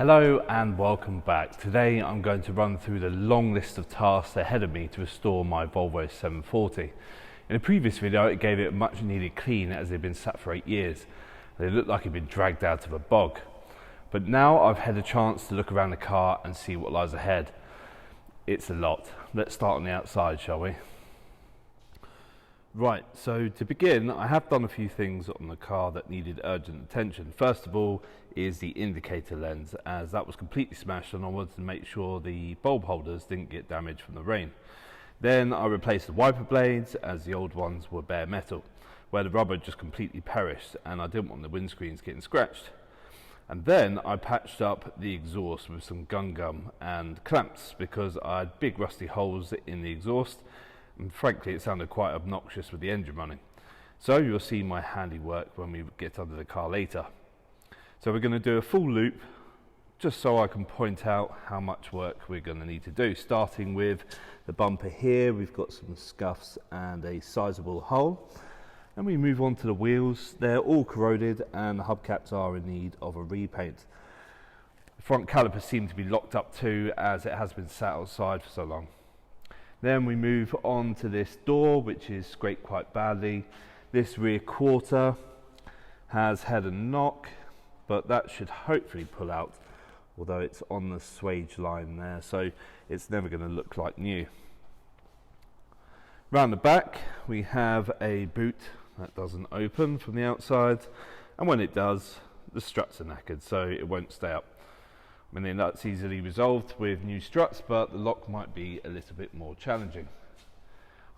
Hello and welcome back. Today I'm going to run through the long list of tasks ahead of me to restore my Volvo 740. In a previous video it gave it a much needed clean as it had been sat for 8 years. It looked like it had been dragged out of a bog. But now I've had a chance to look around the car and see what lies ahead. It's a lot. Let's start on the outside, shall we? Right, so to begin, I have done a few things on the car that needed urgent attention. First of all is the indicator lens, as that was completely smashed and I wanted to make sure the bulb holders didn't get damaged from the rain. Then I replaced the wiper blades, as the old ones were bare metal, where the rubber just completely perished and I didn't want the windscreens getting scratched. And then I patched up the exhaust with some gun gum and clamps because I had big rusty holes in the exhaust. And frankly, it sounded quite obnoxious with the engine running. So you'll see my handiwork when we get under the car later. So we're going to do a full loop just so I can point out how much work we're going to need to do. Starting with the bumper here, we've got some scuffs and a sizable hole. And we move on to the wheels. They're all corroded and the hubcaps are in need of a repaint. The front calipers seem to be locked up too, as it has been sat outside for so long. Then we move on to this door, which is scraped quite badly. This rear quarter has had a knock, but that should hopefully pull out, although it's on the swage line there, so it's never going to look like new. Round the back, we have a boot that doesn't open from the outside, and when it does, the struts are knackered, so it won't stay up. I mean, that's easily resolved with new struts, but the lock might be a little bit more challenging.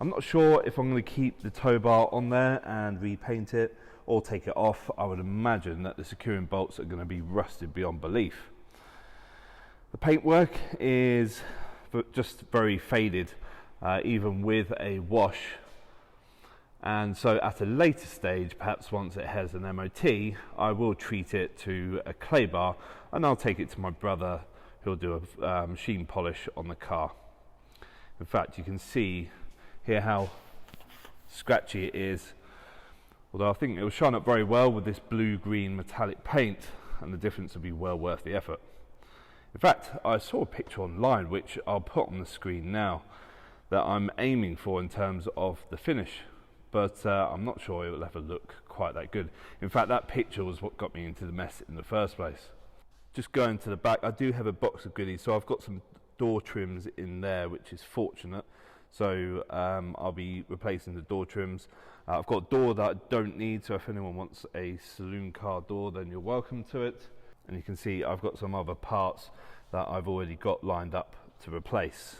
I'm not sure if I'm going to keep the tow bar on there and repaint it or take it off. I would imagine that the securing bolts are going to be rusted beyond belief. The paintwork is just very faded, even with a wash. And so at a later stage, perhaps once it has an MOT, I will treat it to a clay bar and I'll take it to my brother, who'll do a machine polish on the car. In fact, you can see here how scratchy it is, although I think it will shine up very well with this blue-green metallic paint, and the difference will be well worth the effort. In fact, I saw a picture online, which I'll put on the screen now, that I'm aiming for in terms of the finish. But I'm not sure it will ever look quite that good. In fact, that picture was what got me into the mess in the first place. Just going to the back, I do have a box of goodies, so I've got some door trims in there, which is fortunate. So I'll be replacing the door trims. I've got a door that I don't need, so if anyone wants a saloon car door, then you're welcome to it. And you can see I've got some other parts that I've already got lined up to replace.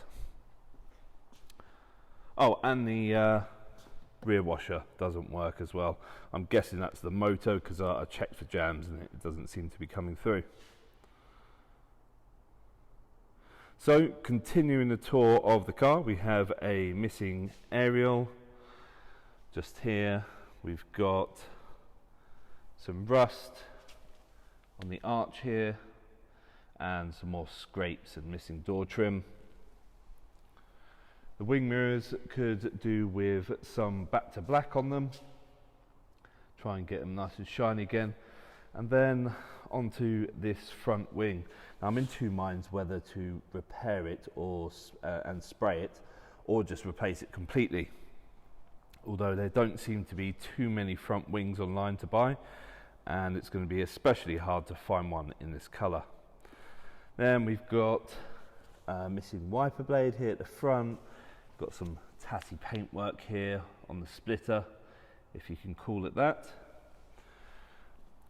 Oh, and the rear washer doesn't work as well. I'm guessing that's the motor because I checked for jams and it doesn't seem to be coming through. So continuing the tour of the car, we have a missing aerial just here. We've got some rust on the arch here and some more scrapes and missing door trim. The wing mirrors could do with some back to black on them. Try and get them nice and shiny again. And then onto this front wing. Now I'm in two minds whether to repair it or and spray it, or just replace it completely. Although there don't seem to be too many front wings online to buy, and it's going to be especially hard to find one in this colour. Then we've got missing wiper blade here at the front. Got some tatty paintwork here on the splitter, if you can call it that.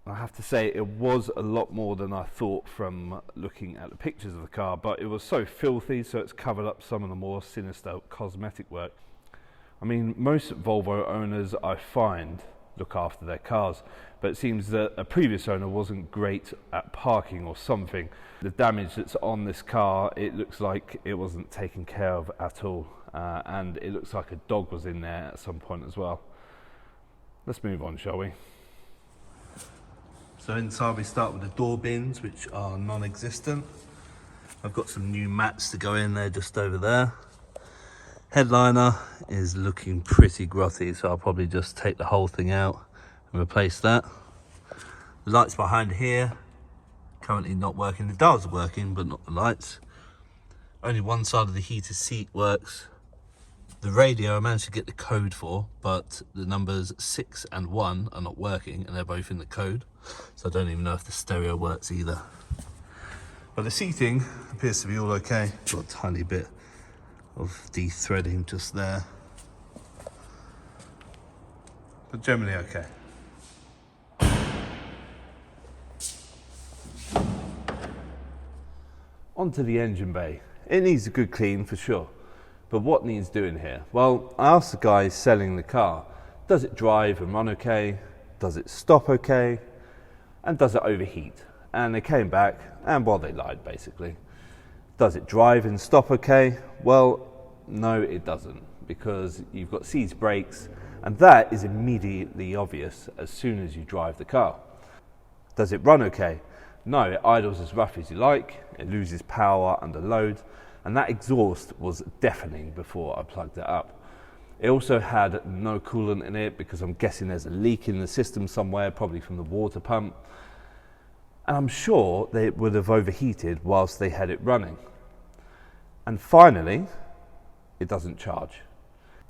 I have to say it was a lot more than I thought from looking at the pictures of the car, but it was so filthy, so it's covered up some of the more sinister cosmetic work. I mean, most Volvo owners I find look after their cars, but it seems that a previous owner wasn't great at parking or something. The damage that's on this car, it looks like it wasn't taken care of at all, and it looks like a dog was in there at some point as well. Let's move on, shall we? So inside we start with the door bins, which are non-existent. I've got some new mats to go in there just over there. Headliner is looking pretty grotty, so I'll probably just take the whole thing out and replace that. The lights behind here currently not working. The dials are working, but not the lights. Only one side of the heated seat works. The radio I managed to get the code for, but the numbers 6 and 1 are not working, and they're both in the code. So I don't even know if the stereo works either. But the seating appears to be all okay. Got a tiny bit of de-threading just there. But generally okay. Onto the engine bay. It needs a good clean for sure. But what needs doing here? Well, I asked the guy selling the car, does it drive and run okay? Does it stop okay? And does it overheat? And they came back, and well, they lied basically. Does it drive and stop okay? Well, no, it doesn't, because you've got seized brakes, and that is immediately obvious as soon as you drive the car. Does it run okay? No, it idles as rough as you like, it loses power under load, and that exhaust was deafening before I plugged it up. It also had no coolant in it, because I'm guessing there's a leak in the system somewhere, probably from the water pump. And I'm sure they would have overheated whilst they had it running. And finally, it doesn't charge.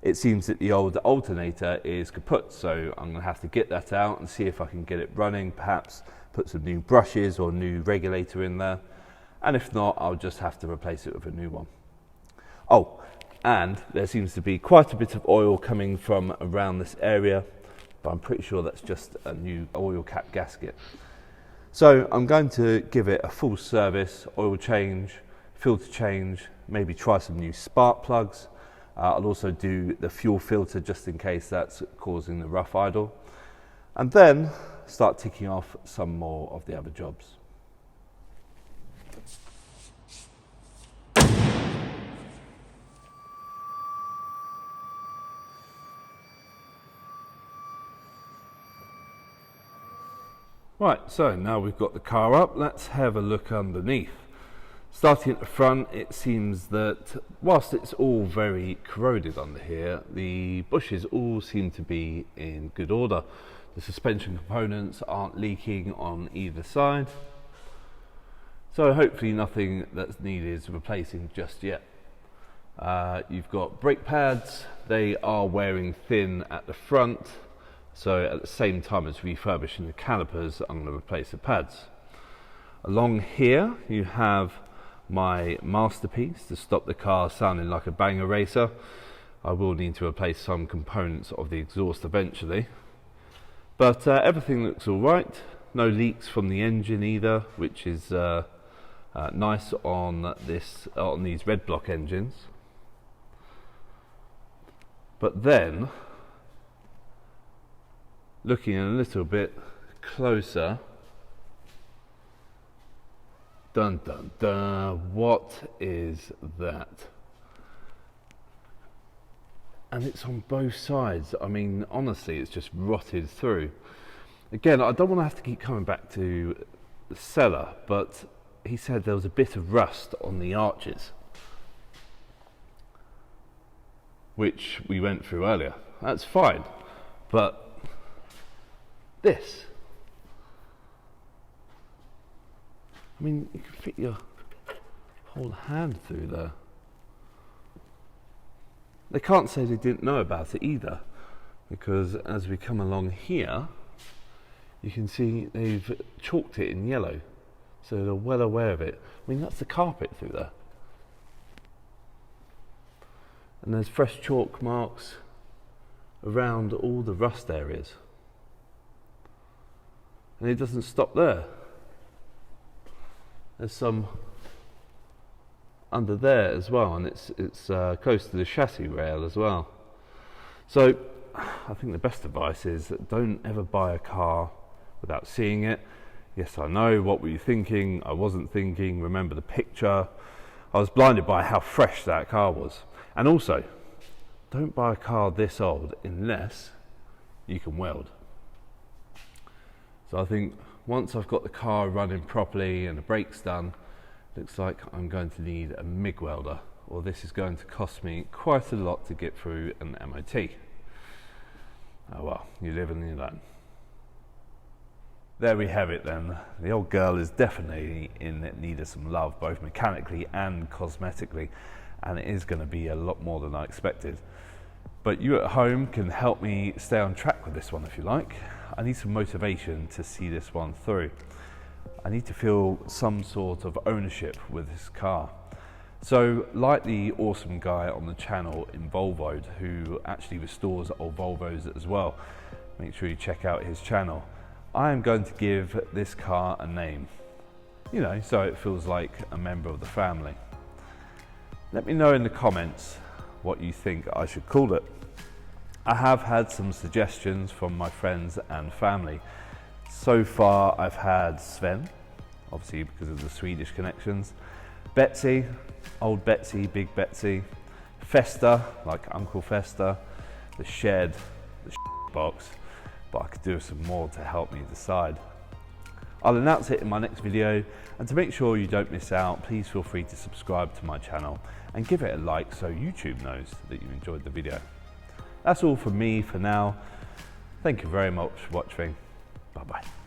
It seems that the old alternator is kaput, so I'm going to have to get that out and see if I can get it running, perhaps put some new brushes or new regulator in there. And if not, I'll just have to replace it with a new one. Oh, and there seems to be quite a bit of oil coming from around this area, but I'm pretty sure that's just a new oil cap gasket. So I'm going to give it a full service, oil change, filter change, maybe try some new spark plugs. I'll also do the fuel filter just in case that's causing the rough idle. And then start ticking off some more of the other jobs. Right, so now we've got the car up, let's have a look underneath. Starting at the front, it seems that whilst it's all very corroded under here, the bushes all seem to be in good order. The suspension components aren't leaking on either side, so hopefully nothing that's needed replacing just yet. You've got brake pads, they are wearing thin at the front. So at the same time as refurbishing the calipers, I'm going to replace the pads. Along here you have my masterpiece to stop the car sounding like a banger racer. I will need to replace some components of the exhaust eventually. But everything looks alright. No leaks from the engine either, which is nice on these red block engines. But then, looking a little bit closer, dun dun dun, what is that? And it's on both sides. I mean, honestly, it's just rotted through. Again, I don't want to have to keep coming back to the seller, but he said there was a bit of rust on the arches, which we went through earlier. That's fine, but this, I mean, you can fit your whole hand through there. They can't say they didn't know about it either, because as we come along here, you can see they've chalked it in yellow, so they're well aware of it. I mean, that's the carpet through there. And there's fresh chalk marks around all the rust areas. And it doesn't stop there. There's some under there as well, and it's close to the chassis rail as well. So I think the best advice is that don't ever buy a car without seeing it. Yes, I know, what were you thinking? I wasn't thinking. Remember the picture. I was blinded by how fresh that car was. And also, don't buy a car this old unless you can weld. So I think once I've got the car running properly and the brakes done, looks like I'm going to need a MIG welder, or this is going to cost me quite a lot to get through an MOT. Oh well, you live and you learn. There we have it then. The old girl is definitely in need of some love, both mechanically and cosmetically, and it is going to be a lot more than I expected. But you at home can help me stay on track with this one if you like. I need some motivation to see this one through. I need to feel some sort of ownership with this car. So, like the awesome guy on the channel, Involvo'd, who actually restores old Volvos as well, make sure you check out his channel. I am going to give this car a name, you know, so it feels like a member of the family. Let me know in the comments what you think I should call it. I have had some suggestions from my friends and family. So far I've had Sven, obviously because of the Swedish connections, Betsy, old Betsy, big Betsy, Festa, like Uncle Festa, the Shed, the box, but I could do some more to help me decide. I'll announce it in my next video, and to make sure you don't miss out, please feel free to subscribe to my channel and give it a like so YouTube knows that you enjoyed the video. That's all from me for now. Thank you very much for watching. Bye bye.